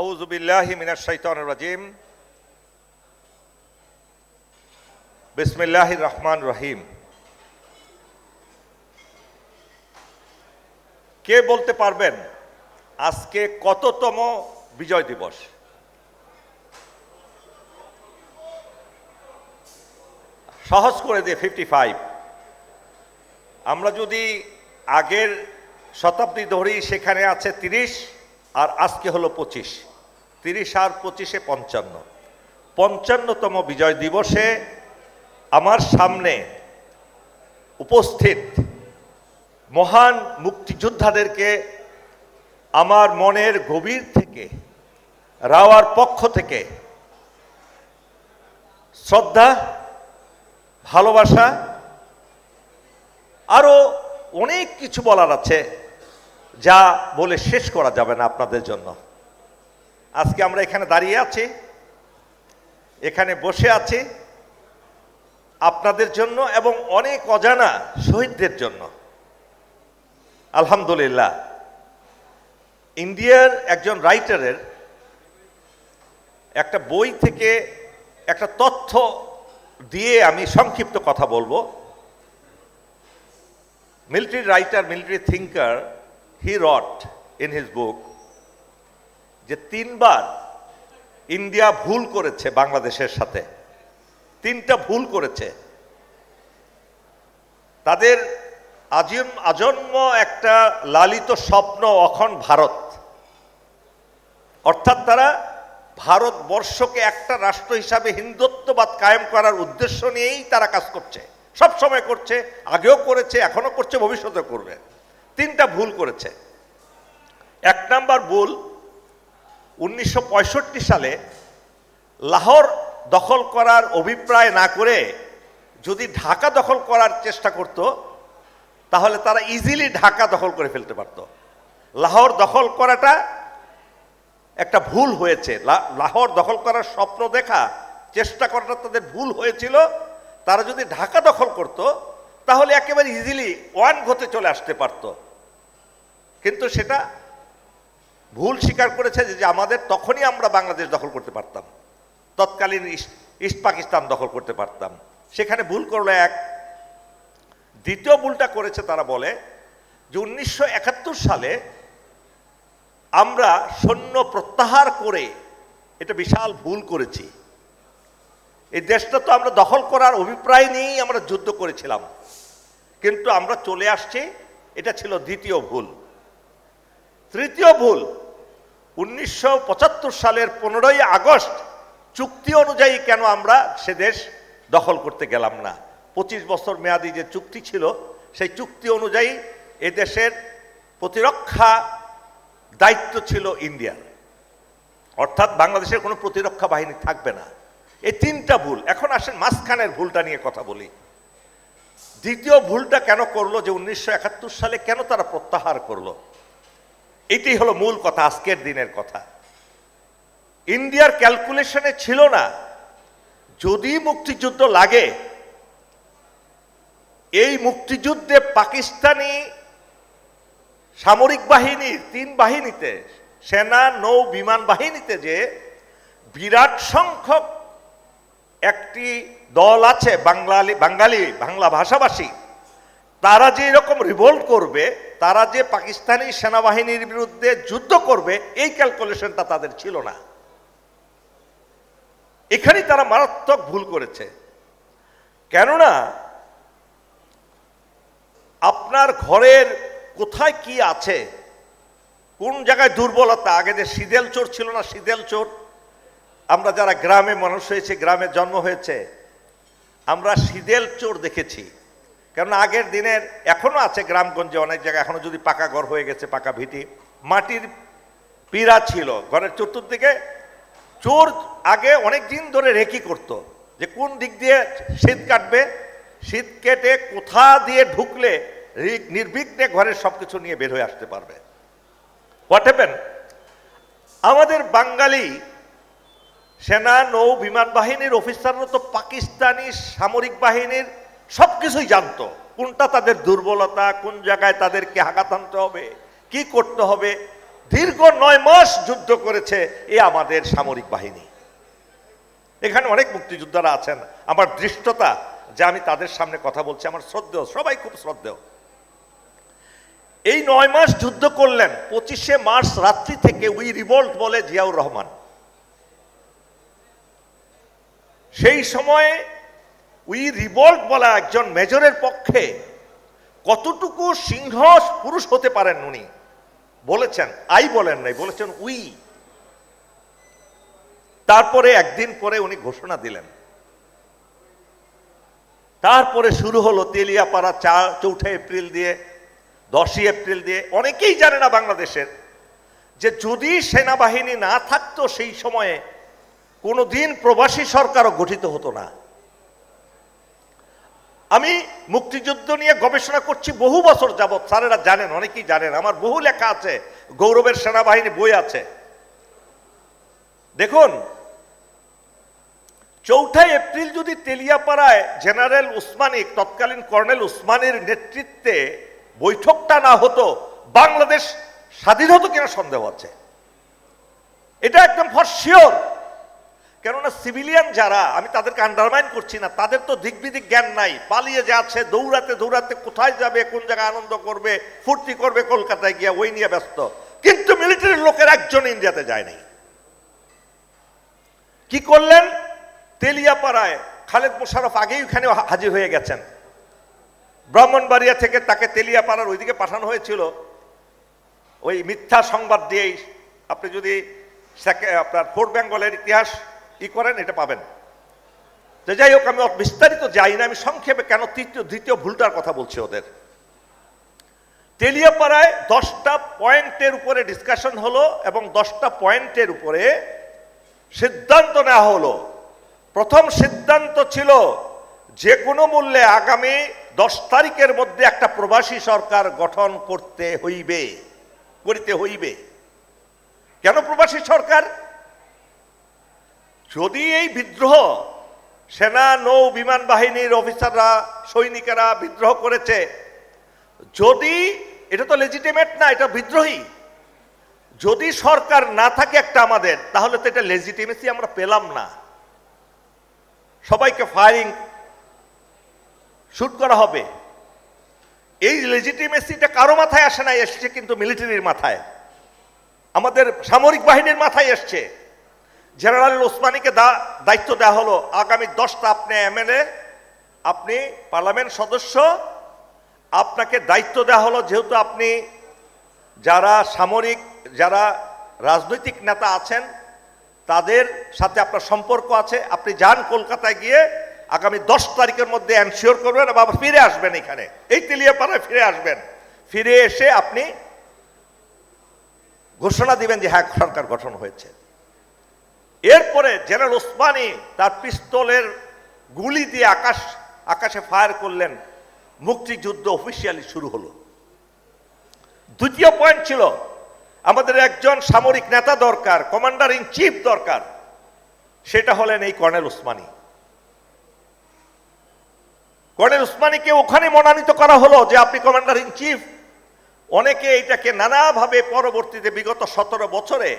আউযু বিল্লাহি মিনাশ শাইতানির রাজিম। বিসমিল্লাহির রহমানির রহিম। কে বলতে পারবেন আজকে কততম বিজয় দিবস? সহজ করে দিয়ে 55। আমরা যদি আগের শতাব্দী ধরি সেখানে আছে 30 আর আজকে হলো 25। 30 আর 25-এ 55। 55তম বিজয় দিবসে আমার সামনে উপস্থিত মহান মুক্তিযোদ্ধাদেরকে আমার মনের গভীর থেকে রাওয়ার পক্ষ থেকে শ্রদ্ধা, ভালোবাসা, আরও অনেক কিছু বলার আছে যা বলে শেষ করা যাবে না আপনাদের জন্য। আজকে আমরা এখানে দাঁড়িয়ে আছি, এখানে বসে আছি আপনাদের জন্য এবং অনেক অজানা শহীদদের জন্য। আলহামদুলিল্লাহ, ইন্ডিয়ার একজন রাইটারের একটা বই থেকে একটা তথ্য দিয়ে আমি সংক্ষিপ্ত কথা বলবো। Military writer, military thinker, he wrote in his book যে 3 বার ইন্ডিয়া ভুল করেছে বাংলাদেশের সাথে। 3টা ভুল করেছে। তাদের আজন্ম একটা লালিত স্বপ্ন অখণ্ড ভারত, অর্থাৎ তারা ভারতবর্ষকে একটা রাষ্ট্র হিসাবে হিন্দুত্ববাদ কায়েম করার উদ্দেশ্য নিয়েই তারা কাজ করছে, সব সময় করছে, আগেও করেছে, এখনো করছে, ভবিষ্যতেও করবে। 3টা ভুল করেছে। 1 নাম্বার ভুল, 1965 সালে লাহোর দখল করার অভিপ্রায় না করে যদি ঢাকা দখল করার চেষ্টা করত তাহলে তারা ইজিলি ঢাকা দখল করে ফেলতে পারত। লাহোর দখল করাটা একটা ভুল হয়েছে। লাহোর দখল করার স্বপ্ন দেখা, চেষ্টা করাটা তাদের ভুল হয়েছিল। তারা যদি ঢাকা দখল করত তাহলে একেবারে ইজিলি ওয়ান ঘতে চলে আসতে পারত। কিন্তু সেটা ভুল স্বীকার করেছে যে আমাদের তখনই আমরা বাংলাদেশ দখল করতে পারতাম, তৎকালীন ইস্ট পাকিস্তান দখল করতে পারতাম। সেখানে ভুল করলো এক। দ্বিতীয় ভুলটা করেছে, তারা বলে যে 1971 সালে আমরা সৈন্য প্রত্যাহার করে এটা বিশাল ভুল করেছি। এই দেশটা তো আমরা দখল করার অভিপ্রায় নিয়েই আমরা যুদ্ধ করেছিলাম, কিন্তু আমরা চলে আসছি। এটা ছিল দ্বিতীয় ভুল। তৃতীয় ভুল, 1975 সালের 15ই আগস্ট চুক্তি অনুযায়ী কেন আমরা সে দেশ দখল করতে গেলাম না। 25 বছর মেয়াদী যে চুক্তি ছিল সেই চুক্তি অনুযায়ী এ দেশের প্রতিরক্ষা দায়িত্ব ছিল ইন্ডিয়ার, অর্থাৎ বাংলাদেশের কোনো প্রতিরক্ষা বাহিনী থাকবে না। এই 3টা ভুল। এখন আসেন মাঝখানের ভুলটা নিয়ে কথা বলি। দ্বিতীয় ভুলটা কেন করলো, যে 1971 সালে কেন তারা প্রত্যাহার করলো, এটাই হলো মূল কথা, আজকের দিনের কথা। ইন্ডিয়ার ক্যালকুলেশনে ছিল না যদি মুক্তিযুদ্ধ লাগে, এই মুক্তিযুদ্ধে পাকিস্তানি সামরিক বাহিনীর 3 বাহিনীতে, সেনা, নৌ, বিমান বাহিনীতে যে বিরাট সংখ্যক একটি দল আছে বাংলা ভাষাভাষী, তারা যে এরকম রিভোল্ট করবে, তারা যে পাকিস্তানি সেনাবাহিনীর বিরুদ্ধে যুদ্ধ করবে, এই ক্যালকুলেশনটা তাদের ছিল না। এখানেই তারা মারাত্মক ভুল করেছে। কেননা আপনার ঘরের কোথায় কি আছে, কোন জায়গায় দুর্বলতা, আগে যে শীদেল চোর ছিল না, শীদেল চোর, আমরা যারা গ্রামে মানুষ হয়েছে, গ্রামে জন্ম হয়েছে, আমরা শীদেল চোর দেখেছি। কেননা আগের দিনের, এখনো আছে গ্রামগঞ্জে অনেক জায়গায়, এখনো যদি পাকা ঘর হয়ে গেছে, পাকা ভিটি, মাটির পিঁড়া ছিল ঘরের চতুর্দিকে। চোর আগে অনেক দিন ধরে রেকি করত যে কোন দিক দিয়ে শীত কাটবে, শীত কেটে কোথা দিয়ে ঢুকলে নির্বিঘ্নে ঘরের সবকিছু নিয়ে বের হয়ে আসতে পারবে। হোয়াট হ্যাপেন, আমাদের বাঙালি সেনা, নৌ, বিমান বাহিনীর অফিসাররা তো পাকিস্তানি সামরিক বাহিনীর সবকিছুই জানতো, কোনটা তাদের দুর্বলতা, কোন জায়গায় তাদেরকে আঘাত আনতে হবে, কি করতে হবে, দীর্ঘ 9 মাস যুদ্ধ করেছে এ আমাদের সামরিক বাহিনী। এখানে অনেক মুক্তিযোদ্ধারা আছেন, আমার দৃষ্টতা যে আমি তাদের সামনে কথা বলছি, আমার শ্রদ্ধেয়, সবাই খুব শ্রদ্ধেয়। এই 9 মাস যুদ্ধ করলেন। 25শে মার্চ রাত্রি থেকে উই রিভল্ট বলে জিয়াউর রহমান। সেই সময়ে উই রিভল্ট বলা একজন মেজরের পক্ষে কতটুকু সিংহ পুরুষ হতে পারেন উনি বলেছেন, আই বলেন নাই, বলেছেন উই। তারপরে একদিন পরে উনি ঘোষণা দিলেন। তারপরে শুরু হলো তেলিয়াপাড়া 4 এপ্রিল দিয়ে, 10 এপ্রিল দিয়ে। অনেকেই জানে না বাংলাদেশের যে যদি সেনাবাহিনী না থাকতো সেই সময়ে কোনোদিন প্রবাসী সরকারও গঠিত হতো না। আমি মুক্তিযুদ্ধ নিয়ে গবেষণা করছি বহু বছর যাবৎ, স্যারেরা জানেন, অনেকেই জানেন, আমার বহু লেখা আছে, গৌরবের সেনাবাহিনী বই আছে। দেখুন, 4 এপ্রিল যদি তেলিয়াপাড়ায় জেনারেল উসমানী, তৎকালীন কর্নেল উসমানীর নেতৃত্বে বৈঠকটা না হতো, বাংলাদেশ স্বাধীন হতো কিনা সন্দেহ আছে। এটা একদম ফর শিওর। কেননা সিভিলিয়ান যারা, আমি তাদেরকে আন্ডারমাইন করছি না, তাদের তো দিকবিদিক জ্ঞান নাই, পালিয়ে যাচ্ছে, দৌড়াতে দৌড়াতে কোথায় যাবে, কোন জায়গায় আনন্দ করবে, ফুর্তি করবে, কলকাতায় গিয়া ওই নিয়ে ব্যস্ত। কিন্তু মিলিটারির লোকের একজন ইন্ডিয়াতে যায় নাই। কি করলেন? তেলিয়াপাড়ায় খালেদ মোশাররফ আগেই ওখানে হাজির হয়ে গেছেন। ব্রাহ্মণবাড়িয়া থেকে তাকে তেলিয়াপাড়ার ওইদিকে পাঠানো হয়েছিল ওই মিথ্যা সংবাদ দিয়েই। আপনি যদি আপনার ফোর্ট বেঙ্গলের ইতিহাস করেন এটা পাবেন। তো যাই হোক, আমি বিস্তারিত যাই না, আমি সংক্ষেপে কেন দ্বিতীয় ভুলটার কথা বলছি ওদের। তেলিয়াপাড়ায় 10টা পয়েন্টের উপরে ডিসকাশন হলো এবং 10টা পয়েন্টের উপরে সিদ্ধান্ত নেওয়া হলো। প্রথম সিদ্ধান্ত ছিল যে কোনো মূল্যে আগামী 10 তারিখের মধ্যে একটা প্রবাসী সরকার গঠন করিতে হইবে। কেন প্রবাসী সরকার? যদি এই বিদ্রোহ, সেনা, নৌ, বিমান বাহিনীর অফিসাররা, সৈনিকেরা বিদ্রোহ করেছে, যদি এটা তো লেজিটিমেট না, এটা বিদ্রোহী, যদি সরকার না থাকে একটা আমাদের, তাহলে তো এটা লেজিটিমেসি আমরা পেলাম না। সবাইকে ফায়ারিং শুট করা হবে। এই লেজিটিমেসিটা কারো মাথায় আসে না, এসছে কিন্তু মিলিটারির মাথায়, আমাদের সামরিক বাহিনীর মাথায় এসছে। জেনারেল ওসমানীকে দায়িত্ব দেওয়া হলো, আগামী 10টা আপনি এমএলএ, আপনি পার্লামেন্ট সদস্য, আপনাকে দায়িত্ব দেওয়া হলো, যেহেতু আপনি যারা সামরিক, যারা রাজনৈতিক নেতা আছেন তাদের সাথে আপনার সম্পর্ক আছে, আপনি যান কলকাতায় গিয়ে আগামী 10 তারিখের মধ্যে এনশিওর করবেন এবং আবার ফিরে আসবেন, এখানে এই তেলিয়াপাড়ায় ফিরে আসবেন। ফিরে এসে আপনি ঘোষণা দিবেন যে হ্যাঁ সরকার গঠন হয়েছে। এরপরে জেনারেল ওসমানী তার পিস্তলের গুলি দিয়ে আকাশে ফায়ার করলেন, মুক্তিযুদ্ধ অফিসিয়ালি শুরু হলো। দ্বিতীয় পয়েন্ট ছিল আমাদের একজন সামরিক নেতা দরকার, কমান্ডার ইন চিফ দরকার, সেটা হলেন এই কর্নেল উসমানী। কর্নেল উসমানীকে ওখানে মনোনীত করা হলো যে আপনি কমান্ডার ইন চিফ। অনেকে এটাকে নানাভাবে পরবর্তীতে বিগত 17 বছরে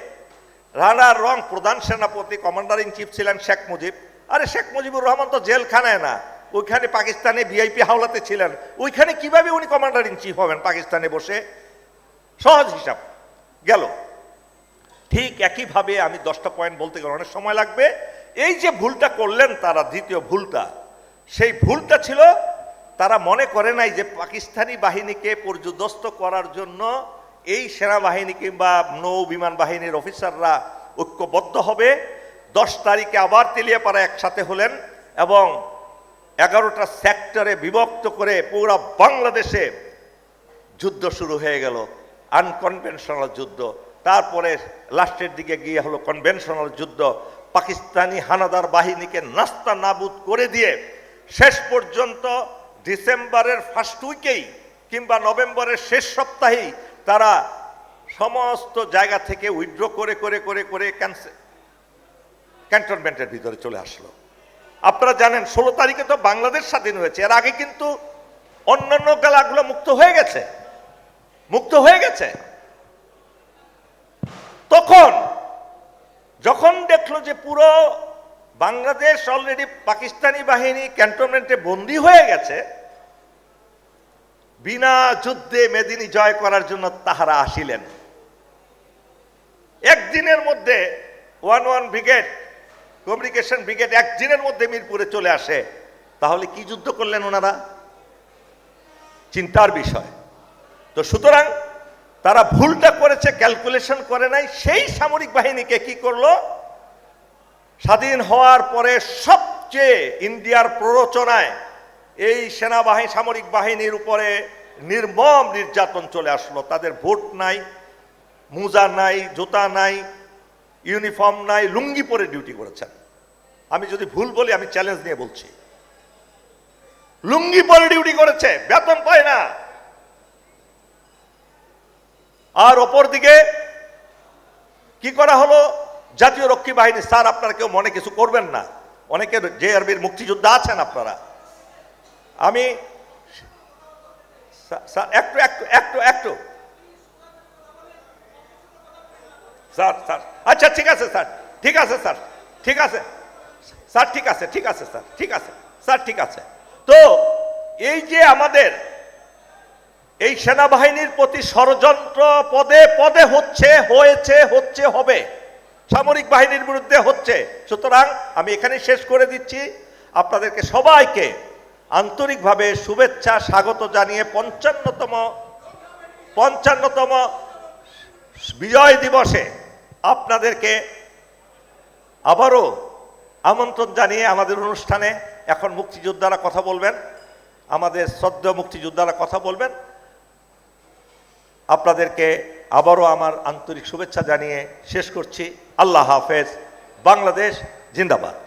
রানার রং প্রধান সেনাপতি, কমান্ডার ইন চিফ ছিলেন শেখ মুজিব। আরে শেখ মুজিবুর রহমান তো জেলখানায় না, ওইখানে পাকিস্তানে ভিআইপি হাওলাতে ছিলেন, ওইখানে কিভাবে উনি কমান্ডার ইন চিফ হবেন পাকিস্তানে বসে? সহজ হিসাব গেল। ঠিক একইভাবে আমি 10টা পয়েন্ট বলতে গেলে অনেক সময় লাগবে। এই যে ভুলটা করলেন তারা, দ্বিতীয় ভুলটা, সেই ভুলটা ছিল তারা মনে করে নাই যে পাকিস্তানি বাহিনীকে পর্যুদস্ত করার জন্য এই সেনাবাহিনী কিংবা নৌ বিমান বাহিনীর অফিসাররা ঐক্যবদ্ধ হবে। 10 তারিখে আবার তেলিয়াপাড়া একসাথে হলেন এবং 11টা সেক্টরে বিভক্ত করে পুরো বাংলাদেশে যুদ্ধ শুরু হয়ে গেল, আনকনভেনশনাল যুদ্ধ। তারপরে লাস্টের দিকে গিয়ে হলো কনভেনশনাল যুদ্ধ। পাকিস্তানি হানাদার বাহিনীকে নাস্তা নাবুদ করে দিয়ে শেষ পর্যন্ত ডিসেম্বরের ফার্স্ট উইকেই কিংবা নভেম্বরের শেষ সপ্তাহেই তারা সমস্ত জায়গা থেকে উইথড্র করে করে করে করে ক্যান্টনমেন্টের ভিতরে চলে আসলো। আপনারা জানেন 16 তারিখে তো বাংলাদেশ স্বাধীন হয়েছে, এর আগে কিন্তু অন্যান্য জেলাগুলো মুক্ত হয়ে গেছে। যখন দেখলো যে পুরো বাংলাদেশ অলরেডি পাকিস্তানি বাহিনী ক্যান্টনমেন্টে বন্দী হয়ে গেছে, বিনা যুদ্ধে মেদিনী জয় করার জন্য তাহারা আসিলেন। একদিনের মধ্যে 11 ব্রিগেড, কমিউনিকেশন ব্রিগেড একদিনের মধ্যে মিরপুরে চলে আসে। তাহলে কি যুদ্ধ করলেন ওনারা? চিন্তার বিষয়। তো সুতরাং তারা ভুলটা করেছে, ক্যালকুলেশন করে নাই। সেই সামরিক বাহিনীকে কি করলো? স্বাধীন হওয়ার পরে সবচেয়ে ইন্ডিয়ার প্ররোচনায় এই সেনাবাহিনী, সামরিক বাহিনীর উপরে নির্মম নির্যাতন চলে আসলো। তাদের ভোট নাই, মোজা নাই, জুতা নাই, ইউনিফর্ম নাই, লুঙ্গি পরে ডিউটি করেছেন। আমি যদি ভুল বলি আমি চ্যালেঞ্জ নিয়ে বলছি, লুঙ্গি পরে ডিউটি করেছে, বেতন পায় না। আর অপরদিকে কি করা হলো? জাতীয় রক্ষী বাহিনী, স্যার আপনারা কেউ মনে কিছু করবেন না, অনেকের জেআরবির মুক্তিযোদ্ধা আছেন আপনারা, আমি একটু একটু একটু একটু স্যার স্যার আচ্ছা ঠিক আছে স্যার, ঠিক আছে স্যার, ঠিক আছে স্যার, ঠিক আছে, ঠিক আছে স্যার, ঠিক আছে স্যার, ঠিক আছে। তো এই যে আমাদের এই সেনাবাহিনীর প্রতি ষড়যন্ত্র পদে পদে হচ্ছে, হয়েছে, হচ্ছে, হবে, সামরিক বাহিনীর বিরুদ্ধে হচ্ছে। সুতরাং আমি এখানে শেষ করে দিচ্ছি। আপনাদেরকে সবাইকে আন্তরিকভাবে শুভেচ্ছা, স্বাগত জানিয়ে 55তম বিজয় দিবসে আপনাদেরকে আবারও আমন্ত্রণ জানিয়ে আমাদের অনুষ্ঠানে এখন মুক্তিযোদ্ধারা কথা বলবেন, আমাদের শ্রদ্ধেয় মুক্তিযোদ্ধারা কথা বলবেন। আপনাদেরকে আবারও আমার আন্তরিক শুভেচ্ছা জানিয়ে শেষ করছি। আল্লাহ হাফেজ। বাংলাদেশ জিন্দাবাদ।